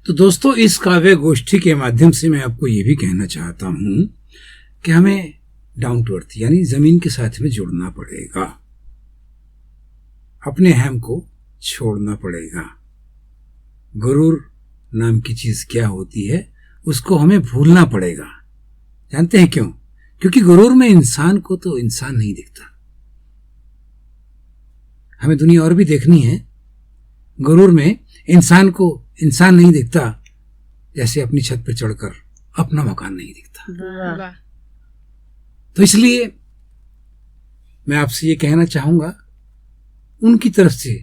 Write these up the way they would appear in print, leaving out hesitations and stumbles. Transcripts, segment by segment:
तो दोस्तों, इस काव्य गोष्ठी के माध्यम से मैं आपको ये भी कहना चाहता हूं कि हमें डाउन टू अर्थ यानी जमीन के साथ में जुड़ना पड़ेगा, अपने अहम को छोड़ना पड़ेगा। गुरूर नाम की चीज क्या होती है उसको हमें भूलना पड़ेगा। जानते हैं क्यों? क्योंकि गुरूर में इंसान को तो इंसान नहीं दिखता। हमें दुनिया और भी देखनी है। गुरूर में इंसान को इंसान नहीं दिखता, जैसे अपनी छत पर चढ़कर अपना मकान नहीं दिखता। तो इसलिए मैं आपसे ये कहना चाहूंगा, उनकी तरफ से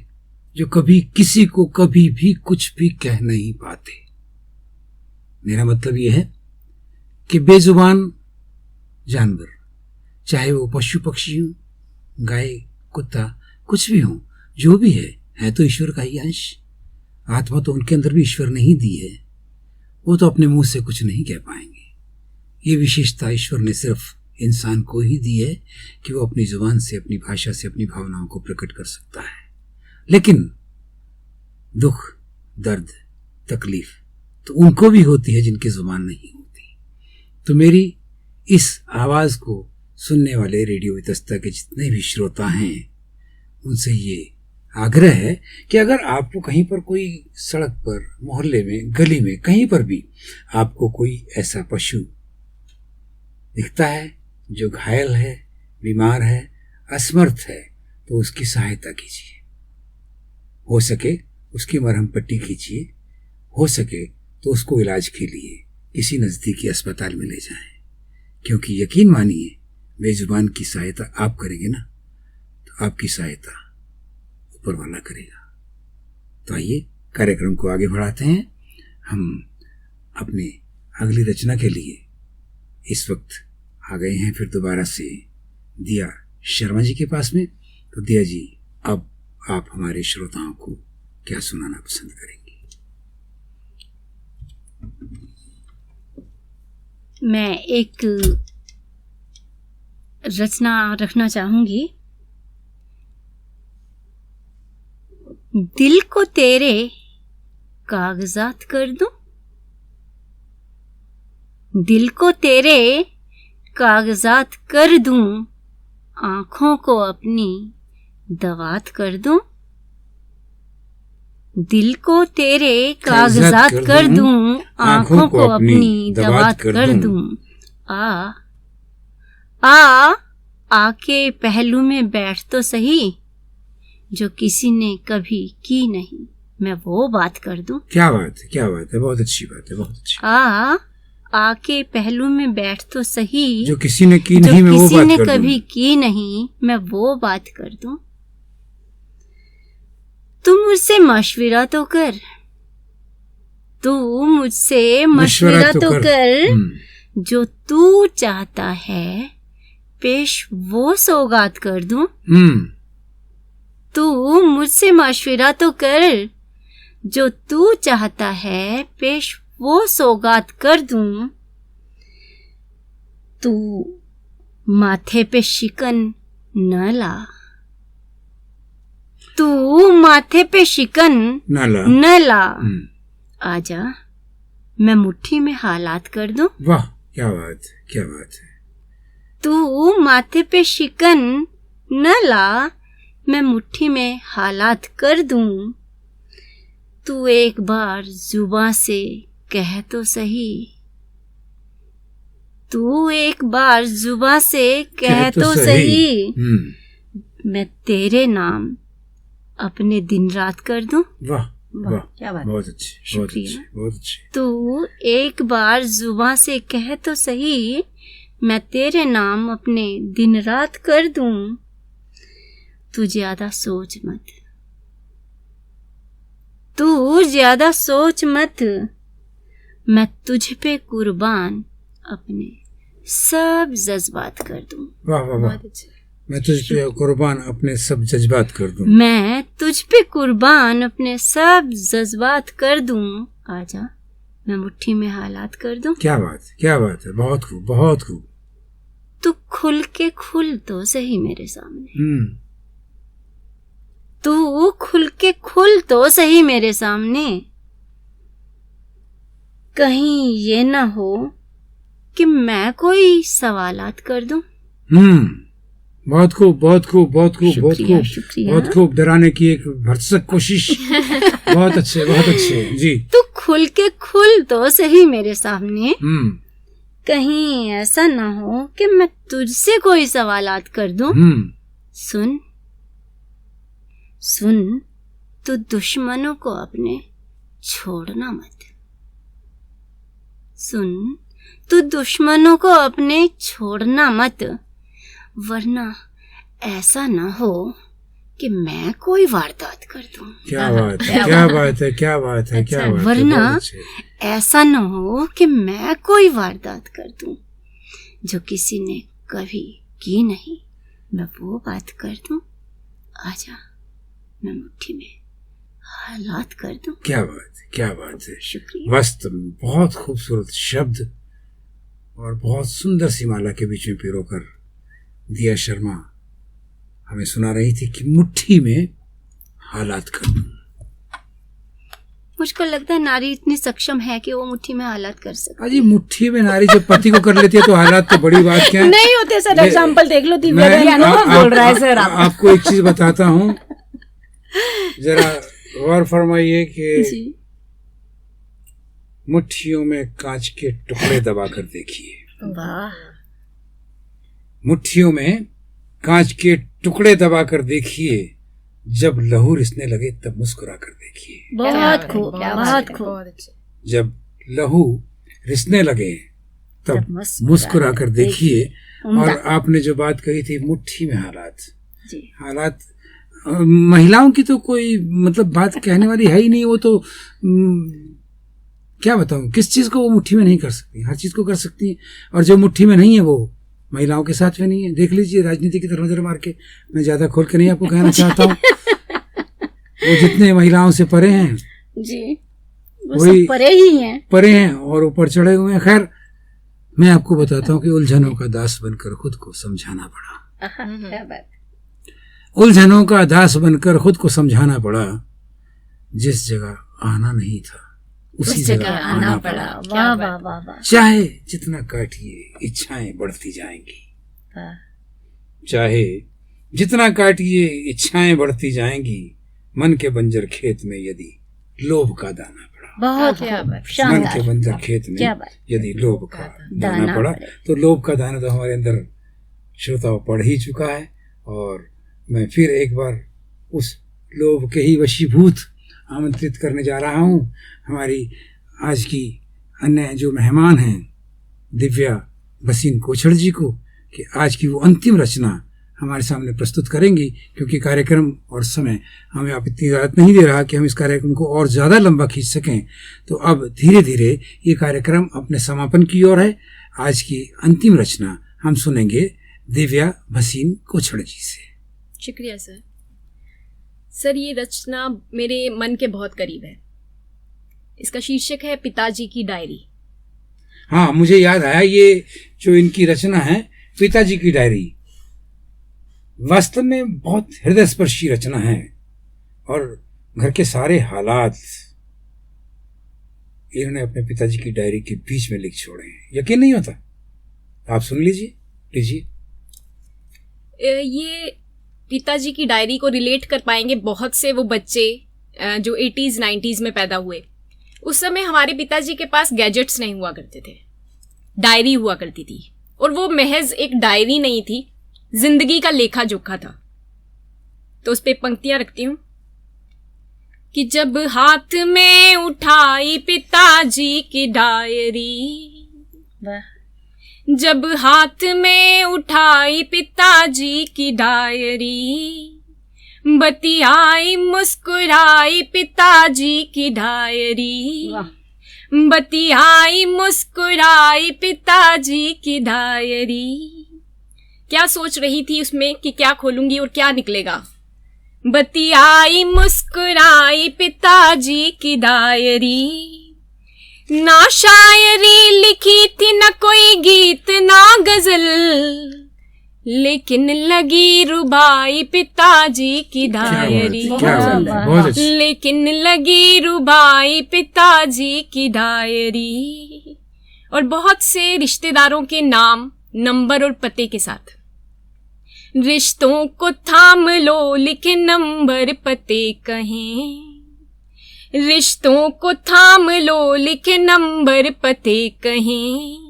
जो कभी किसी को कभी भी कुछ भी कह नहीं पाते। मेरा मतलब ये है कि बेजुबान जानवर, चाहे वो पशु पक्षी हो, गाय कुत्ता, कुछ भी हो, जो भी है तो ईश्वर का ही अंश। आत्मा तो उनके अंदर भी ईश्वर ने ही दी है। वो तो अपने मुंह से कुछ नहीं कह पाएंगे। ये विशेषता ईश्वर ने सिर्फ इंसान को ही दी है कि वो अपनी जुबान से, अपनी भाषा से अपनी भावनाओं को प्रकट कर सकता है। लेकिन दुख, दर्द, तकलीफ तो उनको भी होती है जिनकी जुबान नहीं होती। तो मेरी इस आवाज को सुनने वाले रेडियो वितस्ता के जितने भी श्रोता हैं, उनसे ये आग्रह है कि अगर आपको कहीं पर कोई सड़क पर, मोहल्ले में, गली में, कहीं पर भी आपको कोई ऐसा पशु दिखता है जो घायल है, बीमार है, असमर्थ है, तो उसकी सहायता कीजिए। हो सके उसकी मरहम पट्टी कीजिए, हो सके तो उसको इलाज के लिए किसी नज़दीकी अस्पताल में ले जाएं। क्योंकि यकीन मानिए, बेजुबान की सहायता आप करेंगे ना, तो आपकी सहायता ऊपर वाला करेगा। तो आइए कार्यक्रम को आगे बढ़ाते हैं। हम अपने अगली रचना के लिए इस वक्त आ गए हैं फिर दोबारा से दिया शर्मा जी के पास में। तो दिया जी, अब आप हमारे श्रोताओं को क्या सुनाना पसंद करेंगी? मैं एक रचना रखना चाहूंगी। दिल को तेरे कागजात कर दूं, दिल को तेरे कागजात कर दूं, आंखों को अपनी दवात कर दूं। दिल को तेरे कागजात कर दूं, आंखों को अपनी दवात कर दूं। आके पहलू में बैठ तो सही, जो किसी ने कभी की नहीं, मैं वो बात कर दूं। क्या बात है, क्या बात है, बहुत अच्छी बात है, बहुत अच्छी। आके पहलू में बैठ तो सही, जो किसी ने की नहीं, मैं वो बात कर दूं। किसी ने कभी की नहीं, मैं वो बात कर दूं। तू मुझसे मशवरा तो कर, तू मुझसे मशवरा तो कर, जो तू चाहता है पेश वो सौगात कर दूं। तू मुझसे मशवरा तो कर, जो तू चाहता है पेश वो सौगात कर दूं। तू माथे पे शिकन न ला, तू माथे पे शिकन न ला। आजा मैं मुट्ठी में हालात कर दूं। वाह, क्या बात है, क्या बात है। तू माथे पे शिकन न ला, मैं मुट्ठी में हालात कर दूं। तू एक बार जुबां से कह तो सही, तू एक बार जुबां से कह तो सही, मैं तेरे नाम अपने दिन रात कर दूं। वाह वाह, क्या बात, बहुत अच्छी, बहुत अच्छी, बहुत अच्छी। तू एक बार जुबां से कह तो सही, मैं तेरे नाम अपने दिन रात कर दूं। तू ज्यादा सोच मत, तू ज्यादा सोच मत, मैं तुझ पे कुर्बान अपने सब जज्बात कर दूं। वाह वाह वाह, मैं तुझ पे कुर्बान अपने सब जज्बात कर दूं। मैं तुझ पे कुर्बान अपने सब जज्बात कर दूं। आजा मैं मुट्ठी में हालात कर दूं। क्या बात है, क्या बात है, बहुत खूब, बहुत खूब। तू खुल के खुल तो सही मेरे सामने, तू खुल के खुल तो सही मेरे सामने। कहीं ये ना हो कि मैं कोई सवालात कर दूं। बहुत खूब, बहुत खूब, बहुत खूब, बहुत शुक्रिया, खूब, शुक्रिया। बहुत खूब। डराने की एक भरसक कोशिश। बहुत अच्छे, बहुत अच्छे जी। तू खुल तो सही मेरे सामने। हम्म कहीं ऐसा ना हो कि मैं तुझसे कोई सवालात कर दूं। सुन सुन, तू दुश्मनों को अपने छोड़ना मत। सुन, तू दुश्मनों को अपने छोड़ना मत, वरना ऐसा ना हो कि मैं कोई वारदात कर दूं। क्या बात है, क्या बात है, क्या बात है, क्या बात है। वरना बहुत अच्छे। ऐसा ना हो कि मैं कोई वारदात कर दूं जो किसी ने कभी की नहीं। मैं वो बात कर दूं, आजा मैं मुट्ठी में हालात कर दूं। क्या बात है, क्या बात है। शुक्रिया। वास्तव में बहुत खूबसूरत शब्द और बहुत सुंदर सी माला के बीच में पिरोकर दिया शर्मा हमें सुना रही थी कि मुट्ठी में हालात कर दूं। मुझको लगता है नारी इतनी सक्षम है कि वो मुट्ठी में हालात कर सकती। अजी मुट्ठी में नारी जब पति को कर लेती है तो हालात तो बड़ी बात क्या है। नहीं होते सर, एग्जांपल देख लो। दिव्या मैं बोल रहा है सर। आपको एक चीज बताता हूँ, जरा गौर फरमाइए कि मुट्ठियों में कांच के टुकड़े दबाकर देखिए। वाह। मुट्ठियों में कांच के टुकड़े दबाकर देखिए, जब लहू रिसने लगे तब मुस्कुरा कर देखिए। बहुत खूब, बहुत खूब। जब लहू रिसने लगे तब मुस्कुरा कर देखिए। और आपने जो बात कही थी मुट्ठी में हालात, हालात महिलाओं की तो कोई मतलब बात कहने वाली है ही नहीं। वो तो क्या बताऊं, किस चीज को वो मुट्ठी में नहीं कर सकती, हर चीज को कर सकती है। और जो मुट्ठी में नहीं है वो महिलाओं के साथ में नहीं है। देख लीजिए राजनीति की तरफ नजर मार के, मैं ज्यादा खोल के नहीं आपको कहना चाहता हूँ। वो जितने महिलाओं से परे हैं जी, वो सब परे ही हैं, परे हैं और ऊपर चढ़े हुए हैं। खैर, मैं आपको बताता हूँ कि उलझनों का दास बनकर खुद को समझाना पड़ा। क्या बात। उलझनों का दास बनकर खुद को समझाना पड़ा। जिस जगह आना नहीं था उसी जगह आना पड़ा। वाह वाह वाह वाह। चाहे जितना काटिए इच्छाएं बढ़ती जाएंगी। चाहे जितना काटिए इच्छाएं बढ़ती जाएंगी। मन के बंजर खेत में यदि लोभ का दाना पड़ा। बहुत मन के बंजर खेत में यदि लोभ का दाना पड़ा, तो लोभ का दाना तो हमारे अंदर श्रोताओं पड़ ही चुका है। और मैं फिर एक बार उस लोभ के ही वशीभूत आमंत्रित करने जा रहा हूँ हमारी आज की अन्य जो मेहमान हैं दिव्या भसीन कोछड़ जी को, कि आज की वो अंतिम रचना हमारे सामने प्रस्तुत करेंगी। क्योंकि कार्यक्रम और समय हमें आप इतनी इजाज़त नहीं दे रहा कि हम इस कार्यक्रम को और ज़्यादा लंबा खींच सकें। तो अब धीरे धीरे ये कार्यक्रम अपने समापन की ओर है। आज की अंतिम रचना हम सुनेंगे दिव्या भसीन कोछड़ जी से। शुक्रिया सर। सर, ये रचना मेरे मन के बहुत करीब है। इसका शीर्षक है पिताजी की डायरी। हाँ, मुझे याद आया, ये जो इनकी रचना है पिताजी की डायरी, वास्तव में बहुत हृदयस्पर्शी रचना है। और घर के सारे हालात इन्होंने अपने पिताजी की डायरी के बीच में लिख छोड़े हैं। यकीन नहीं होता, आप सुन लीजिए। ये पिताजी की डायरी को रिलेट कर पाएंगे बहुत से वो बच्चे जो 80s 90s में पैदा हुए। उस समय हमारे पिताजी के पास गैजेट्स नहीं हुआ करते थे, डायरी हुआ करती थी। और वो महज एक डायरी नहीं थी, जिंदगी का लेखा जोखा था। तो उस पे पंक्तियां रखती हूं कि जब हाथ में उठाई पिताजी की डायरी, जब हाथ में उठाई पिताजी की डायरी, बतियाई मुस्कुराई पिताजी की डायरी, बतियाई मुस्कुराई पिताजी की डायरी। क्या सोच रही थी उसमें कि क्या खोलूंगी और क्या निकलेगा। बतियाई मुस्कुराई पिताजी की डायरी, ना शायरी लिखी थी, ना कोई गीत, ना गजल, लेकिन लगी रुबाई पिताजी की डायरी। क्या बात है, बहुत अच्छी। लेकिन लगी रुबाई पिताजी की डायरी। और बहुत से रिश्तेदारों के नाम, नंबर और पते के साथ। रिश्तों को थाम लो लिखे नंबर पते कहें। रिश्तों को थाम लो लिखे नंबर पते कहें।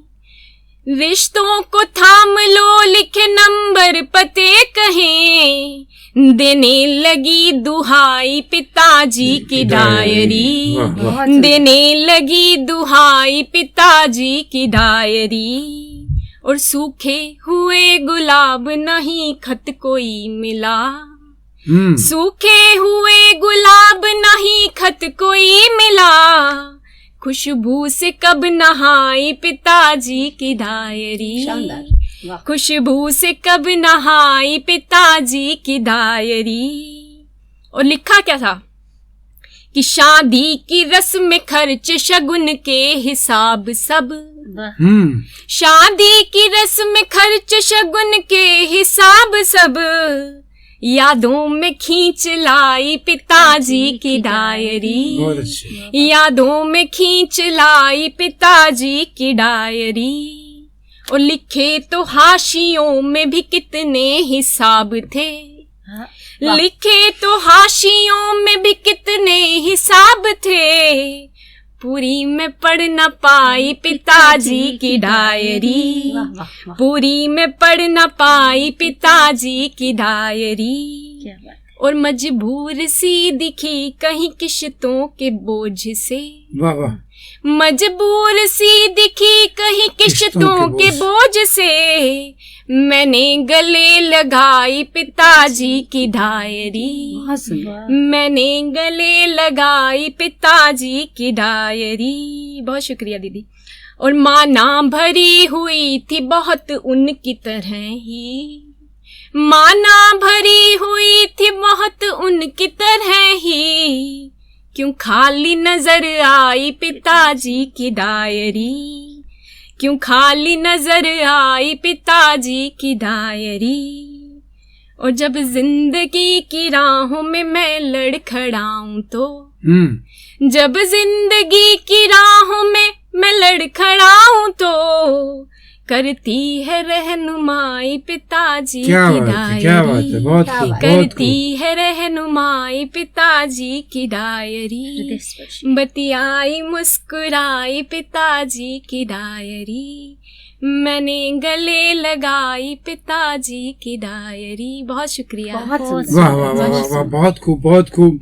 रिश्तों को थाम लो लिखे नंबर पते कहें। देने लगी दुहाई पिताजी की डायरी। देने लगी दुहाई पिताजी की डायरी। और सूखे हुए गुलाब नहीं खत कोई मिला। सूखे हुए गुलाब नहीं खत कोई मिला। खुशबू से कब नहाई पिताजी की डायरी। खुशबू से कब नहाई पिताजी की डायरी। और लिखा क्या था कि शादी की रस्म खर्च शगुन के हिसाब सब। शादी की रस्म खर्च शगुन के हिसाब सब। यादों में खींच लाई पिताजी की डायरी। यादों में खींच लाई पिताजी की डायरी। और लिखे तो हाशियों में भी कितने हिसाब थे। लिखे तो हाशियों में भी कितने हिसाब थे। पूरी में पढ़ न पाई पिताजी की डायरी। पूरी में पढ़ न पाई पिताजी की डायरी। और मजबूर सी दिखी कहीं किश्तों के बोझ से। मजबूर सी दिखी कहीं किश्तों के बोझ से। मैंने गले लगाई पिताजी की डायरी। मैंने गले लगाई पिताजी की डायरी। बहुत शुक्रिया दीदी। और माना भरी हुई थी बहुत उनकी तरह ही। माना भरी हुई थी बहुत उनकी तरह ही। क्यों खाली नजर आई पिताजी की डायरी। क्यों खाली नजर आई पिताजी की डायरी। और जब जिंदगी की राहों में मैं लड़खड़ाऊं तो। जब जिंदगी की राहों में मैं लड़खड़ाऊं तो। करती है रहनुमाई पिताजी की डायरी। क्या बात है, बहुत खूब, करती है रहनुमाई पिताजी की डायरी। बतियाई मुस्कुराई पिताजी की डायरी। मैंने गले लगाई पिताजी की डायरी। बहुत शुक्रिया। वाह वाह वाह वाह, बहुत खूब, बहुत खूब।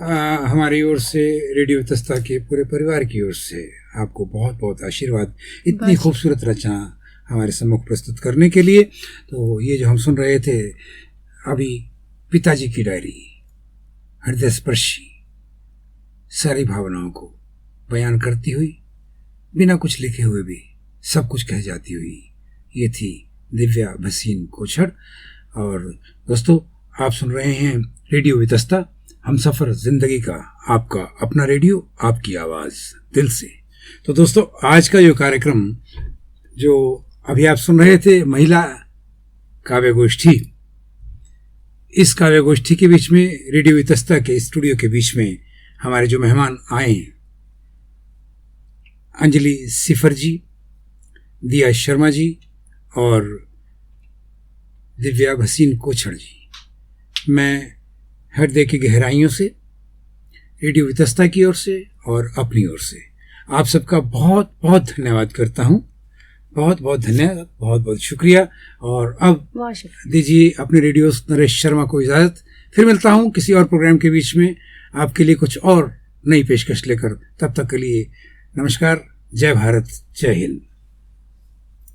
हमारी ओर से, रेडियो वितस्ता के पूरे परिवार की ओर से आपको बहुत बहुत आशीर्वाद, इतनी खूबसूरत रचना हमारे सम्मुख प्रस्तुत करने के लिए। तो ये जो हम सुन रहे थे अभी, पिताजी की डायरी, हृदय स्पर्शी सारी भावनाओं को बयान करती हुई, बिना कुछ लिखे हुए भी सब कुछ कह जाती हुई, ये थी दिव्या भसीन कोछड़। और दोस्तों, आप सुन रहे हैं रेडियो वितस्ता, हम सफ़र ज़िंदगी का, आपका अपना रेडियो, आपकी आवाज़ दिल से। तो दोस्तों, आज का जो कार्यक्रम जो अभी आप सुन रहे थे, महिला काव्य गोष्ठी, इस काव्य गोष्ठी के बीच में, रेडियो वितस्ता के स्टूडियो के बीच में हमारे जो मेहमान आए, अंजलि सिफर जी, दिया शर्मा जी और दिव्या भसीन कोछड़ जी, मैं हृदय की गहराइयों से, रेडियो वितस्ता की ओर से और अपनी ओर से आप सबका बहुत बहुत धन्यवाद करता हूँ। बहुत बहुत धन्यवाद, बहुत बहुत शुक्रिया। और अब दीजिए अपने रेडियो नरेश शर्मा को इजाज़त। फिर मिलता हूँ किसी और प्रोग्राम के बीच में आपके लिए कुछ और नई पेशकश लेकर। तब तक के लिए नमस्कार, जय भारत, जय हिंद।